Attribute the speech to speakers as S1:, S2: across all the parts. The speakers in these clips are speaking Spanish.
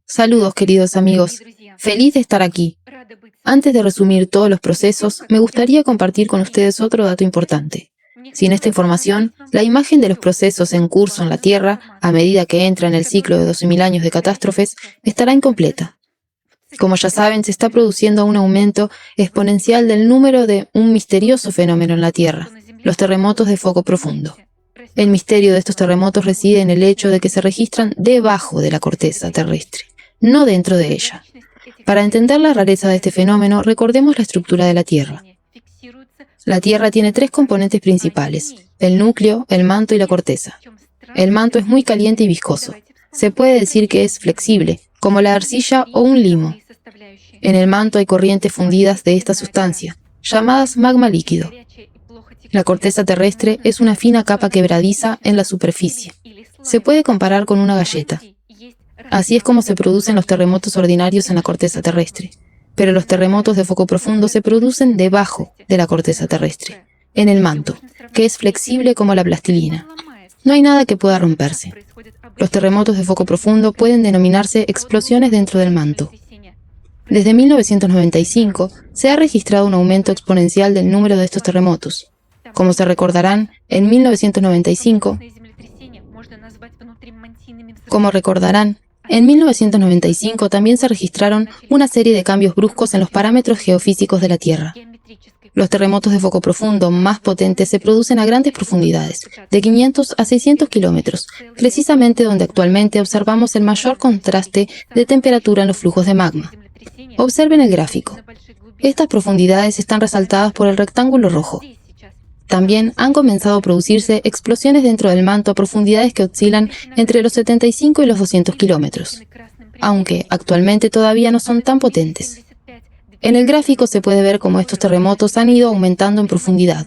S1: Saludos, queridos amigos. Feliz de estar aquí. Antes de resumir todos los procesos, me gustaría compartir con ustedes otro dato importante. Sin esta información, la imagen de los procesos en curso en la Tierra, a medida que entra en el ciclo de 12.000 años de catástrofes, estará incompleta. Como ya saben, se está produciendo un aumento exponencial del número de un misterioso fenómeno en la Tierra, los terremotos de foco profundo. El misterio de estos terremotos reside en el hecho de que se registran debajo de la corteza terrestre, no dentro de ella. Para entender la rareza de este fenómeno, recordemos la estructura de la Tierra. La Tierra tiene tres componentes principales: el núcleo, el manto y la corteza. El manto es muy caliente y viscoso. Se puede decir que es flexible, como la arcilla o un limo. En el manto hay corrientes fundidas de esta sustancia, llamadas magma líquido. La corteza terrestre es una fina capa quebradiza en la superficie. Se puede comparar con una galleta. Así es como se producen los terremotos ordinarios en la corteza terrestre. Pero los terremotos de foco profundo se producen debajo de la corteza terrestre, en el manto, que es flexible como la plastilina. No hay nada que pueda romperse. Los terremotos de foco profundo pueden denominarse explosiones dentro del manto. Desde 1995 se ha registrado un aumento exponencial del número de estos terremotos. Como se recordarán, en 1995 también se registraron una serie de cambios bruscos en los parámetros geofísicos de la Tierra. Los terremotos de foco profundo más potentes se producen a grandes profundidades, de 500 a 600 kilómetros, precisamente donde actualmente observamos el mayor contraste de temperatura en los flujos de magma. Observen el gráfico. Estas profundidades están resaltadas por el rectángulo rojo. También han comenzado a producirse explosiones dentro del manto a profundidades que oscilan entre los 75 y los 200 kilómetros, aunque actualmente todavía no son tan potentes. En el gráfico se puede ver cómo estos terremotos han ido aumentando en profundidad.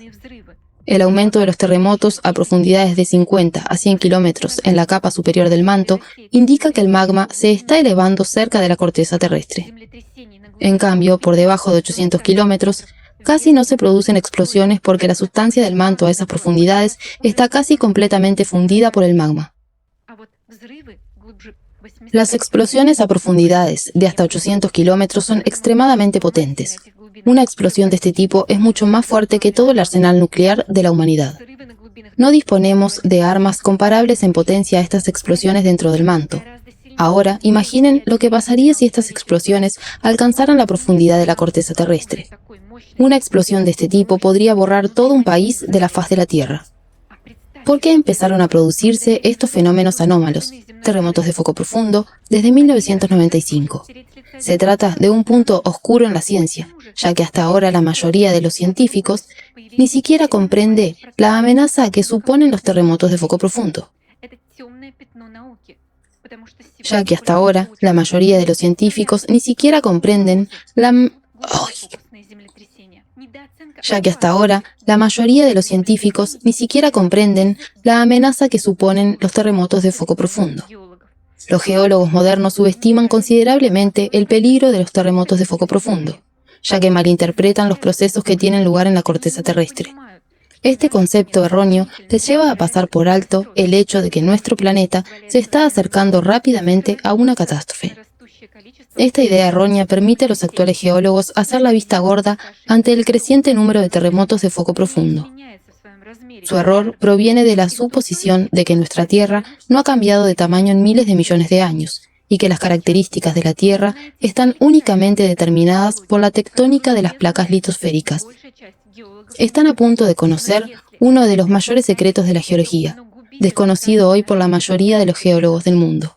S1: El aumento de los terremotos a profundidades de 50 a 100 kilómetros en la capa superior del manto indica que el magma se está elevando cerca de la corteza terrestre. En cambio, por debajo de 800 kilómetros, casi no se producen explosiones porque la sustancia del manto a esas profundidades está casi completamente fundida por el magma. Las explosiones a profundidades de hasta 800 kilómetros son extremadamente potentes. Una explosión de este tipo es mucho más fuerte que todo el arsenal nuclear de la humanidad. No disponemos de armas comparables en potencia a estas explosiones dentro del manto. Ahora, imaginen lo que pasaría si estas explosiones alcanzaran la profundidad de la corteza terrestre. Una explosión de este tipo podría borrar todo un país de la faz de la Tierra. ¿Por qué empezaron a producirse estos fenómenos anómalos, terremotos de foco profundo, desde 1995? Se trata de un punto oscuro en la ciencia, ya que hasta ahora la mayoría de los científicos ni siquiera comprende la amenaza que suponen los terremotos de foco profundo. La amenaza que suponen los terremotos de foco profundo. Los geólogos modernos subestiman considerablemente el peligro de los terremotos de foco profundo, ya que malinterpretan los procesos que tienen lugar en la corteza terrestre. Este concepto erróneo les lleva a pasar por alto el hecho de que nuestro planeta se está acercando rápidamente a una catástrofe. Esta idea errónea permite a los actuales geólogos hacer la vista gorda ante el creciente número de terremotos de foco profundo. Su error proviene de la suposición de que nuestra Tierra no ha cambiado de tamaño en miles de millones de años y que las características de la Tierra están únicamente determinadas por la tectónica de las placas litosféricas. Están a punto de conocer uno de los mayores secretos de la geología, desconocido hoy por la mayoría de los geólogos del mundo.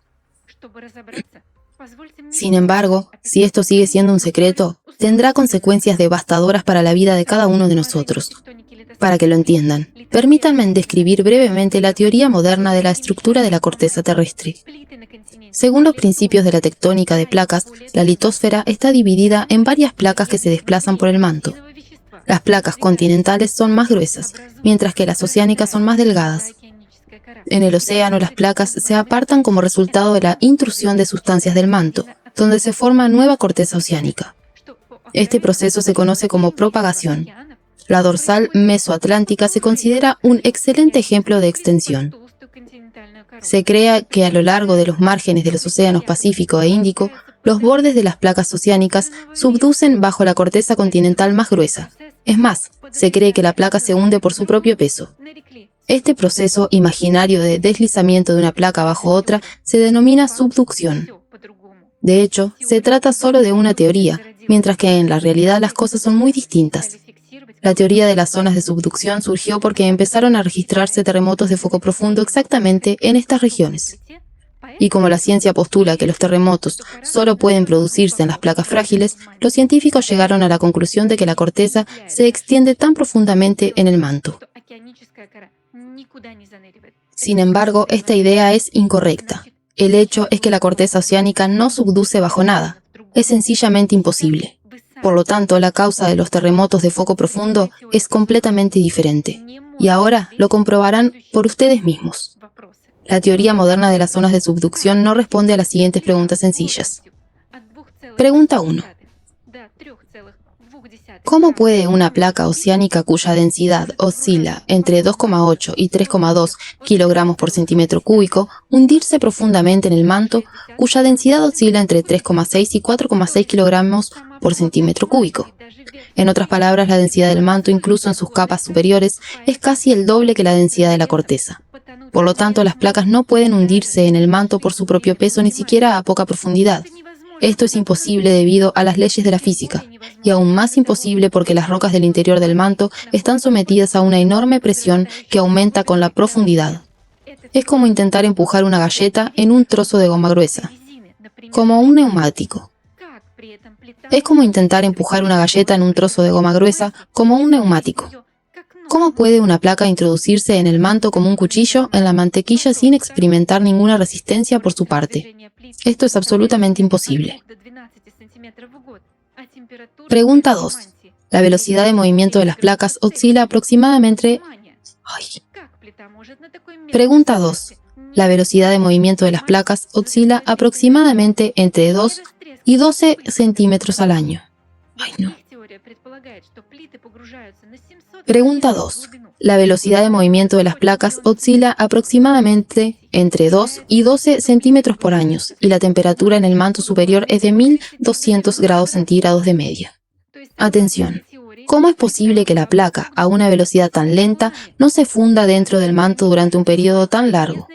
S1: Sin embargo, si esto sigue siendo un secreto, tendrá consecuencias devastadoras para la vida de cada uno de nosotros. Para que lo entiendan, permítanme describir brevemente la teoría moderna de la estructura de la corteza terrestre. Según los principios de la tectónica de placas, la litosfera está dividida en varias placas que se desplazan por el manto. Las placas continentales son más gruesas, mientras que las oceánicas son más delgadas. En el océano, las placas se apartan como resultado de la intrusión de sustancias del manto, donde se forma nueva corteza oceánica. Este proceso se conoce como propagación. La dorsal mesoatlántica se considera un excelente ejemplo de extensión. Se cree que a lo largo de los márgenes de los océanos Pacífico e Índico, los bordes de las placas oceánicas subducen bajo la corteza continental más gruesa. Es más, se cree que la placa se hunde por su propio peso. Este proceso imaginario de deslizamiento de una placa bajo otra se denomina subducción. De hecho, se trata solo de una teoría, mientras que en la realidad las cosas son muy distintas. La teoría de las zonas de subducción surgió porque empezaron a registrarse terremotos de foco profundo exactamente en estas regiones. Y como la ciencia postula que los terremotos solo pueden producirse en las placas frágiles, los científicos llegaron a la conclusión de que la corteza se extiende tan profundamente en el manto. Sin embargo, esta idea es incorrecta. El hecho es que la corteza oceánica no subduce bajo nada. Es sencillamente imposible. Por lo tanto, la causa de los terremotos de foco profundo es completamente diferente. Y ahora lo comprobarán por ustedes mismos. La teoría moderna de las zonas de subducción no responde a las siguientes preguntas sencillas. Pregunta 1. ¿Cómo puede una placa oceánica cuya densidad oscila entre 2,8 y 3,2 kilogramos por centímetro cúbico hundirse profundamente en el manto cuya densidad oscila entre 3,6 y 4,6 kilogramos por centímetro cúbico? En otras palabras, la densidad del manto, incluso en sus capas superiores, es casi el doble que la densidad de la corteza. Por lo tanto, las placas no pueden hundirse en el manto por su propio peso ni siquiera a poca profundidad. Esto es imposible debido a las leyes de la física, y aún más imposible porque las rocas del interior del manto están sometidas a una enorme presión que aumenta con la profundidad. Es como intentar empujar una galleta en un trozo de goma gruesa, como un neumático. Es como intentar empujar una galleta en un trozo de goma gruesa, como un neumático. ¿Cómo puede una placa introducirse en el manto como un cuchillo en la mantequilla sin experimentar ninguna resistencia por su parte? Esto es absolutamente imposible. Pregunta 2. La velocidad de movimiento de las placas oscila aproximadamente... Pregunta 2. La velocidad de movimiento de las placas oscila aproximadamente entre 2 y 12 centímetros al año. Pregunta 2. La velocidad de movimiento de las placas oscila aproximadamente entre 2 y 12 centímetros por año, y la temperatura en el manto superior es de 1200 grados centígrados de media. Atención. ¿Cómo es posible que la placa, a una velocidad tan lenta, no se funda dentro del manto durante un periodo tan largo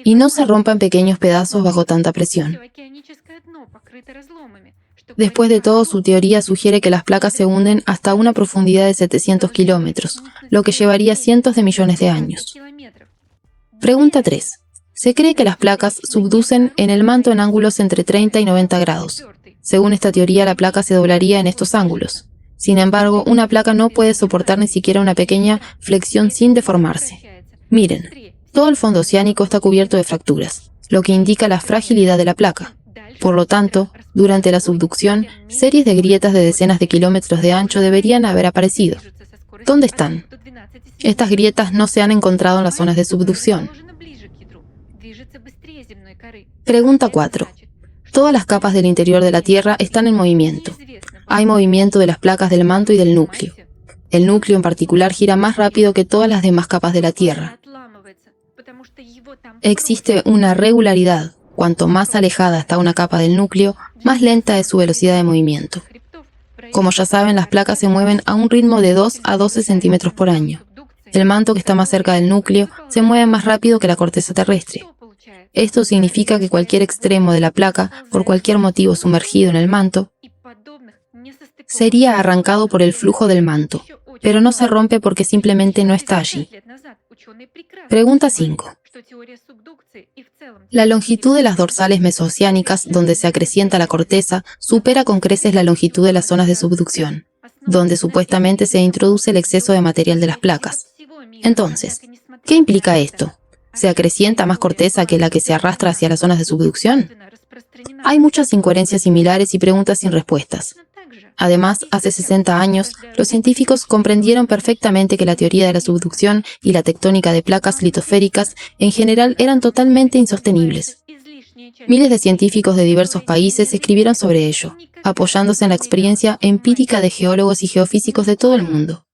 S1: y no se rompa en pequeños pedazos bajo tanta presión? Después de todo, su teoría sugiere que las placas se hunden hasta una profundidad de 700 kilómetros, lo que llevaría cientos de millones de años. Pregunta 3. Se cree que las placas subducen en el manto en ángulos entre 30 y 90 grados. Según esta teoría, la placa se doblaría en estos ángulos. Sin embargo, una placa no puede soportar ni siquiera una pequeña flexión sin deformarse. Miren, todo el fondo oceánico está cubierto de fracturas, lo que indica la fragilidad de la placa. Por lo tanto, durante la subducción, series de grietas de decenas de kilómetros de ancho deberían haber aparecido. ¿Dónde están? Estas grietas no se han encontrado en las zonas de subducción. Pregunta 4. Todas las capas del interior de la Tierra están en movimiento. Hay movimiento de las placas del manto y del núcleo. El núcleo en particular gira más rápido que todas las demás capas de la Tierra. Existe una regularidad. Cuanto más alejada está una capa del núcleo, más lenta es su velocidad de movimiento. Como ya saben, las placas se mueven a un ritmo de 2 a 12 centímetros por año. El manto que está más cerca del núcleo se mueve más rápido que la corteza terrestre. Esto significa que cualquier extremo de la placa, por cualquier motivo sumergido en el manto, sería arrancado por el flujo del manto, pero no se rompe porque simplemente no está allí. Pregunta 5. La longitud de las dorsales mesooceánicas, donde se acrecienta la corteza, supera con creces la longitud de las zonas de subducción, donde supuestamente se introduce el exceso de material de las placas. Entonces, ¿qué implica esto? ¿Se acrecienta más corteza que la que se arrastra hacia las zonas de subducción? Hay muchas incoherencias similares y preguntas sin respuestas. Además, hace 60 años, los científicos comprendieron perfectamente que la teoría de la subducción y la tectónica de placas litosféricas en general eran totalmente insostenibles. Miles de científicos de diversos países escribieron sobre ello, apoyándose en la experiencia empírica de geólogos y geofísicos de todo el mundo.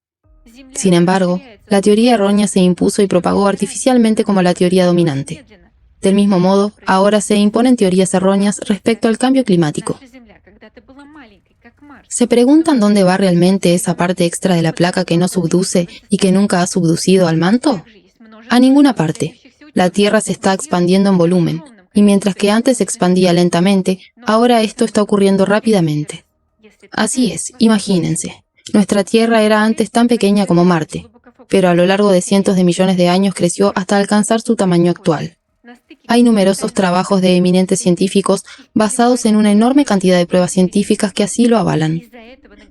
S1: Sin embargo, la teoría errónea se impuso y propagó artificialmente como la teoría dominante. Del mismo modo, ahora se imponen teorías erróneas respecto al cambio climático. ¿Se preguntan dónde va realmente esa parte extra de la placa que no subduce y que nunca ha subducido al manto? A ninguna parte. La Tierra se está expandiendo en volumen, y mientras que antes se expandía lentamente, ahora esto está ocurriendo rápidamente. Así es, imagínense. Nuestra Tierra era antes tan pequeña como Marte, pero a lo largo de cientos de millones de años creció hasta alcanzar su tamaño actual. Hay numerosos trabajos de eminentes científicos basados en una enorme cantidad de pruebas científicas que así lo avalan.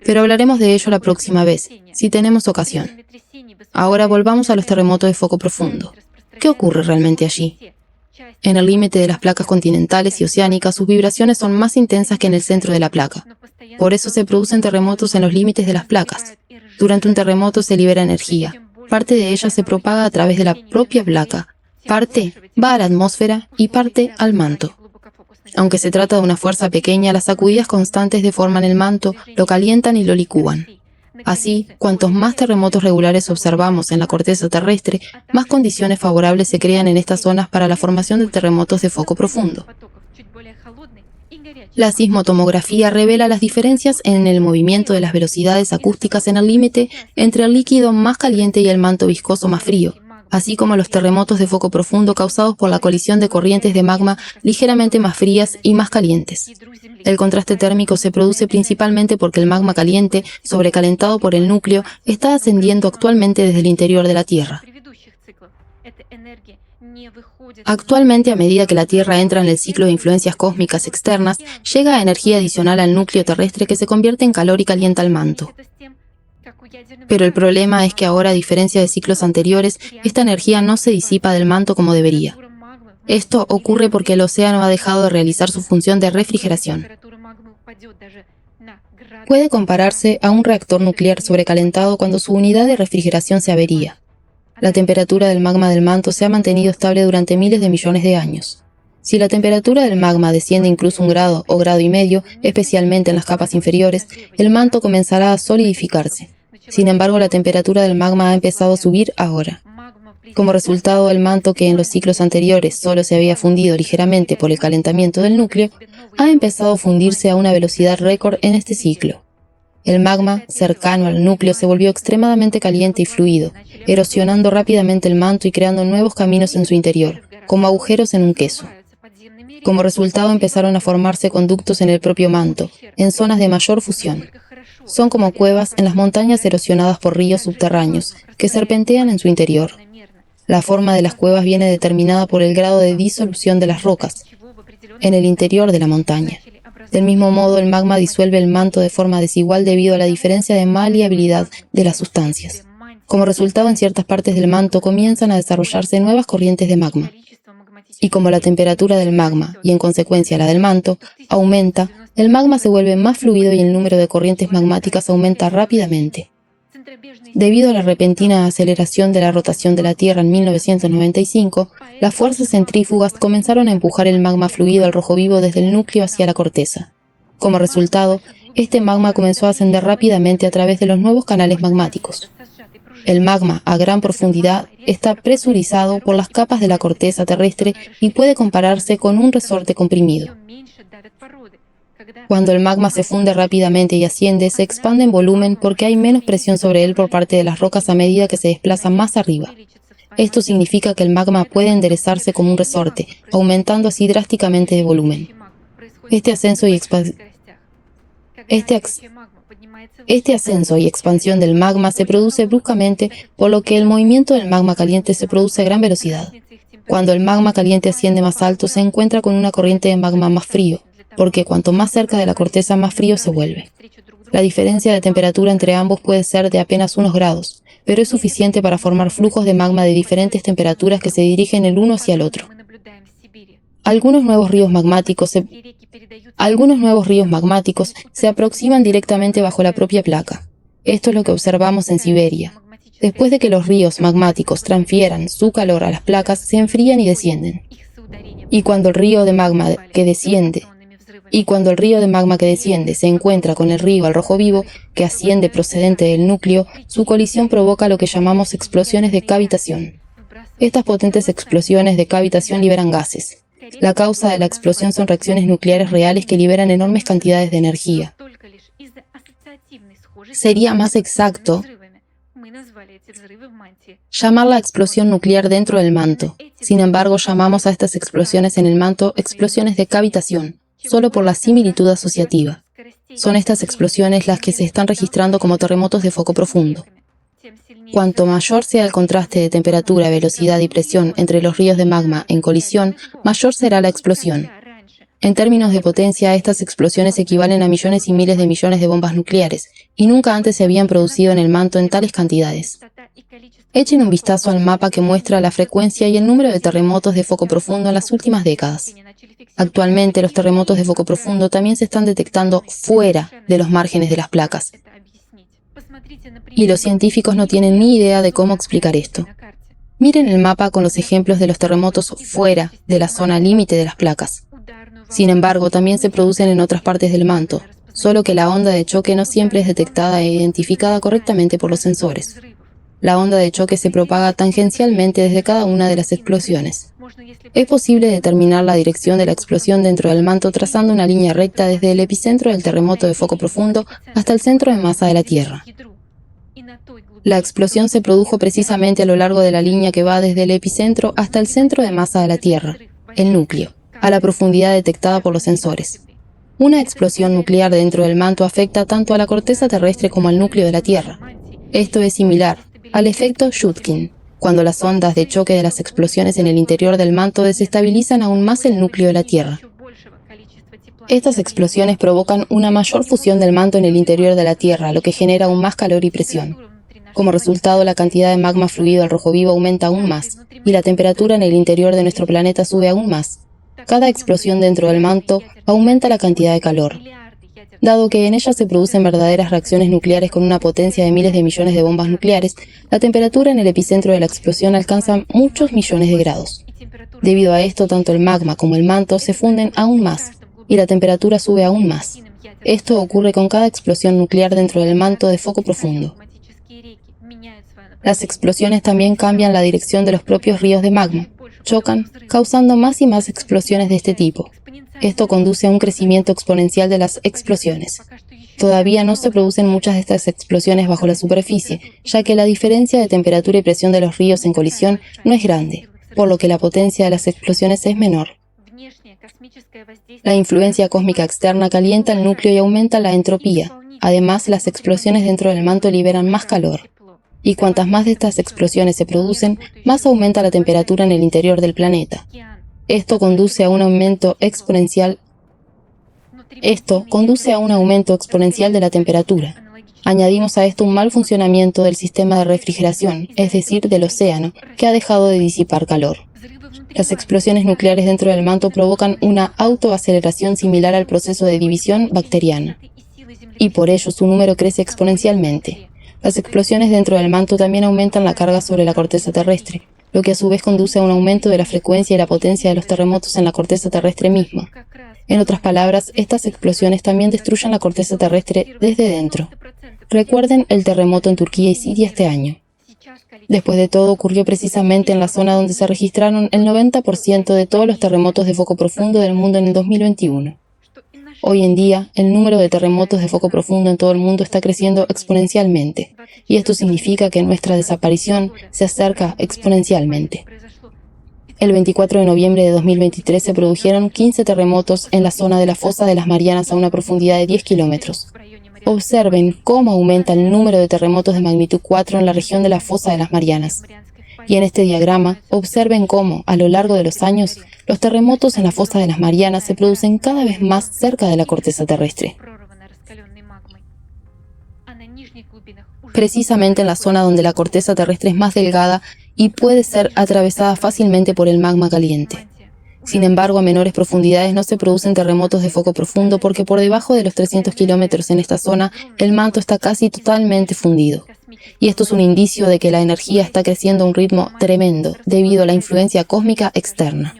S1: Pero hablaremos de ello la próxima vez, si tenemos ocasión. Ahora volvamos a los terremotos de foco profundo. ¿Qué ocurre realmente allí? En el límite de las placas continentales y oceánicas, sus vibraciones son más intensas que en el centro de la placa. Por eso se producen terremotos en los límites de las placas. Durante un terremoto se libera energía. Parte de ella se propaga a través de la propia placa. Parte va a la atmósfera y parte al manto. Aunque se trata de una fuerza pequeña, las sacudidas constantes deforman el manto, lo calientan y lo licúan. Así, cuantos más terremotos regulares observamos en la corteza terrestre, más condiciones favorables se crean en estas zonas para la formación de terremotos de foco profundo. La sismotomografía revela las diferencias en el movimiento de las velocidades acústicas en el límite entre el líquido más caliente y el manto viscoso más frío, así como los terremotos de foco profundo causados por la colisión de corrientes de magma ligeramente más frías y más calientes. El contraste térmico se produce principalmente porque el magma caliente, sobrecalentado por el núcleo, está ascendiendo actualmente desde el interior de la Tierra. Actualmente, a medida que la Tierra entra en el ciclo de influencias cósmicas externas, llega energía adicional al núcleo terrestre que se convierte en calor y calienta el manto. Pero el problema es que ahora, a diferencia de ciclos anteriores, esta energía no se disipa del manto como debería. Esto ocurre porque el océano ha dejado de realizar su función de refrigeración. Puede compararse a un reactor nuclear sobrecalentado cuando su unidad de refrigeración se avería. La temperatura del magma del manto se ha mantenido estable durante miles de millones de años. Si la temperatura del magma desciende incluso 1 grado o 1,5 grados, especialmente en las capas inferiores, el manto comenzará a solidificarse. Sin embargo, la temperatura del magma ha empezado a subir ahora. Como resultado, el manto, que en los ciclos anteriores solo se había fundido ligeramente por el calentamiento del núcleo, ha empezado a fundirse a una velocidad récord en este ciclo. El magma, cercano al núcleo, se volvió extremadamente caliente y fluido, erosionando rápidamente el manto y creando nuevos caminos en su interior, como agujeros en un queso. Como resultado, empezaron a formarse conductos en el propio manto, en zonas de mayor fusión. Son como cuevas en las montañas erosionadas por ríos subterráneos, que serpentean en su interior. La forma de las cuevas viene determinada por el grado de disolución de las rocas en el interior de la montaña. Del mismo modo, el magma disuelve el manto de forma desigual debido a la diferencia de maleabilidad de las sustancias. Como resultado, en ciertas partes del manto comienzan a desarrollarse nuevas corrientes de magma. Y como la temperatura del magma, y en consecuencia la del manto, aumenta, el magma se vuelve más fluido y el número de corrientes magmáticas aumenta rápidamente. Debido a la repentina aceleración de la rotación de la Tierra en 1995, las fuerzas centrífugas comenzaron a empujar el magma fluido al rojo vivo desde el núcleo hacia la corteza. Como resultado, este magma comenzó a ascender rápidamente a través de los nuevos canales magmáticos. El magma a gran profundidad está presurizado por las capas de la corteza terrestre y puede compararse con un resorte comprimido. Cuando el magma se funde rápidamente y asciende, se expande en volumen porque hay menos presión sobre él por parte de las rocas a medida que se desplaza más arriba. Esto significa que el magma puede enderezarse como un resorte, aumentando así drásticamente de volumen. Este ascenso y expansión del magma se produce bruscamente, por lo que el movimiento del magma caliente se produce a gran velocidad. Cuando el magma caliente asciende más alto, se encuentra con una corriente de magma más frío, porque cuanto más cerca de la corteza, más frío se vuelve. La diferencia de temperatura entre ambos puede ser de apenas unos grados, pero es suficiente para formar flujos de magma de diferentes temperaturas que se dirigen el uno hacia el otro. Algunos nuevos ríos magmáticos se aproximan directamente bajo la propia placa. Esto es lo que observamos en Siberia. Después de que los ríos magmáticos transfieran su calor a las placas, se enfrían y descienden. Y cuando el río de magma que desciende Y cuando el río de magma que desciende se encuentra con el río al rojo vivo, que asciende procedente del núcleo, su colisión provoca lo que llamamos explosiones de cavitación. Estas potentes explosiones de cavitación liberan gases. La causa de la explosión son reacciones nucleares reales que liberan enormes cantidades de energía. Sería más exacto llamar la explosión nuclear dentro del manto. Sin embargo, llamamos a estas explosiones en el manto explosiones de cavitación, solo por la similitud asociativa. Son estas explosiones las que se están registrando como terremotos de foco profundo. Cuanto mayor sea el contraste de temperatura, velocidad y presión entre los ríos de magma en colisión, mayor será la explosión. En términos de potencia, estas explosiones equivalen a millones y miles de millones de bombas nucleares, y nunca antes se habían producido en el manto en tales cantidades. Echen un vistazo al mapa que muestra la frecuencia y el número de terremotos de foco profundo en las últimas décadas. Actualmente, los terremotos de foco profundo también se están detectando fuera de los márgenes de las placas. Y los científicos no tienen ni idea de cómo explicar esto. Miren el mapa con los ejemplos de los terremotos fuera de la zona límite de las placas. Sin embargo, también se producen en otras partes del manto, solo que la onda de choque no siempre es detectada e identificada correctamente por los sensores. La onda de choque se propaga tangencialmente desde cada una de las explosiones. Es posible determinar la dirección de la explosión dentro del manto trazando una línea recta desde el epicentro del terremoto de foco profundo hasta el centro de masa de la Tierra. La explosión se produjo precisamente a lo largo de la línea que va desde el epicentro hasta el centro de masa de la Tierra, el núcleo, a la profundidad detectada por los sensores. Una explosión nuclear dentro del manto afecta tanto a la corteza terrestre como al núcleo de la Tierra. Esto es similar al efecto Schutkin, cuando las ondas de choque de las explosiones en el interior del manto desestabilizan aún más el núcleo de la Tierra. Estas explosiones provocan una mayor fusión del manto en el interior de la Tierra, lo que genera aún más calor y presión. Como resultado, la cantidad de magma fluido al rojo vivo aumenta aún más, y la temperatura en el interior de nuestro planeta sube aún más. Cada explosión dentro del manto aumenta la cantidad de calor. Dado que en ella se producen verdaderas reacciones nucleares con una potencia de miles de millones de bombas nucleares, la temperatura en el epicentro de la explosión alcanza muchos millones de grados. Debido a esto, tanto el magma como el manto se funden aún más, y la temperatura sube aún más. Esto ocurre con cada explosión nuclear dentro del manto de foco profundo. Las explosiones también cambian la dirección de los propios ríos de magma, chocan, causando más y más explosiones de este tipo. Esto conduce a un crecimiento exponencial de las explosiones. Todavía no se producen muchas de estas explosiones bajo la superficie, ya que la diferencia de temperatura y presión de los ríos en colisión no es grande, por lo que la potencia de las explosiones es menor. La influencia cósmica externa calienta el núcleo y aumenta la entropía. Además, las explosiones dentro del manto liberan más calor. Y cuantas más de estas explosiones se producen, más aumenta la temperatura en el interior del planeta. Esto conduce a un aumento exponencial de la temperatura. Añadimos a esto un mal funcionamiento del sistema de refrigeración, es decir, del océano, que ha dejado de disipar calor. Las explosiones nucleares dentro del manto provocan una autoaceleración similar al proceso de división bacteriana, y por ello su número crece exponencialmente. Las explosiones dentro del manto también aumentan la carga sobre la corteza terrestre, lo que a su vez conduce a un aumento de la frecuencia y la potencia de los terremotos en la corteza terrestre misma. En otras palabras, estas explosiones también destruyen la corteza terrestre desde dentro. Recuerden el terremoto en Turquía y Siria este año. Después de todo, ocurrió precisamente en la zona donde se registraron el 90% de todos los terremotos de foco profundo del mundo en el 2021. Hoy en día, el número de terremotos de foco profundo en todo el mundo está creciendo exponencialmente, y esto significa que nuestra desaparición se acerca exponencialmente. El 24 de noviembre de 2023 se produjeron 15 terremotos en la zona de la fosa de las Marianas a una profundidad de 10 kilómetros. Observen cómo aumenta el número de terremotos de magnitud 4 en la región de la fosa de las Marianas. Y en este diagrama, observen cómo, a lo largo de los años, los terremotos en la fosa de las Marianas se producen cada vez más cerca de la corteza terrestre. Precisamente en la zona donde la corteza terrestre es más delgada y puede ser atravesada fácilmente por el magma caliente. Sin embargo, a menores profundidades no se producen terremotos de foco profundo porque por debajo de los 300 kilómetros en esta zona, el manto está casi totalmente fundido. Y esto es un indicio de que la energía está creciendo a un ritmo tremendo debido a la influencia cósmica externa.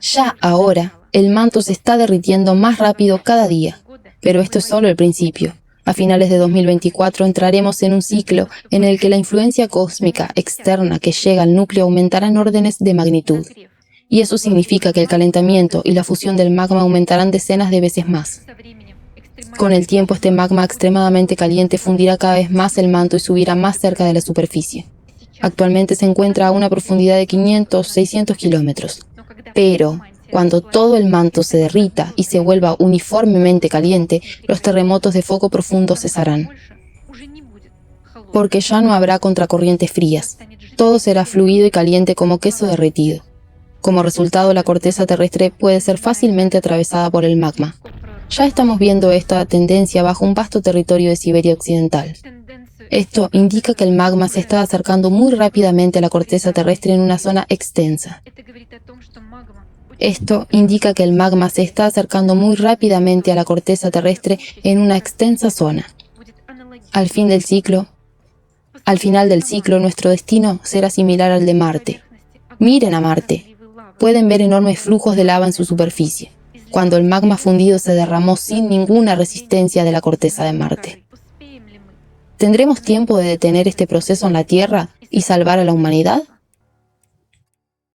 S1: Ya ahora, El manto se está derritiendo más rápido cada día, pero esto es solo el principio. A finales de 2024 entraremos en un ciclo en el que la influencia cósmica externa que llega al núcleo aumentará en órdenes de magnitud. Y eso significa que el calentamiento y la fusión del magma aumentarán decenas de veces más. Con el tiempo, este magma extremadamente caliente fundirá cada vez más el manto y subirá más cerca de la superficie. Actualmente se encuentra a una profundidad de 500-600 kilómetros. Pero cuando todo el manto se derrita y se vuelva uniformemente caliente, los terremotos de foco profundo cesarán. Porque ya no habrá contracorrientes frías. Todo será fluido y caliente como queso derretido. Como resultado, la corteza terrestre puede ser fácilmente atravesada por el magma. Ya estamos viendo esta tendencia bajo un vasto territorio de Siberia Occidental. Esto indica que el magma se está acercando muy rápidamente a la corteza terrestre en una zona extensa. Esto indica que el magma se está acercando muy rápidamente a la corteza terrestre en una extensa zona. Al final del ciclo, nuestro destino será similar al de Marte. Miren a Marte. Pueden ver enormes flujos de lava en su superficie, cuando el magma fundido se derramó sin ninguna resistencia de la corteza de Marte. ¿Tendremos tiempo de detener este proceso en la Tierra y salvar a la humanidad?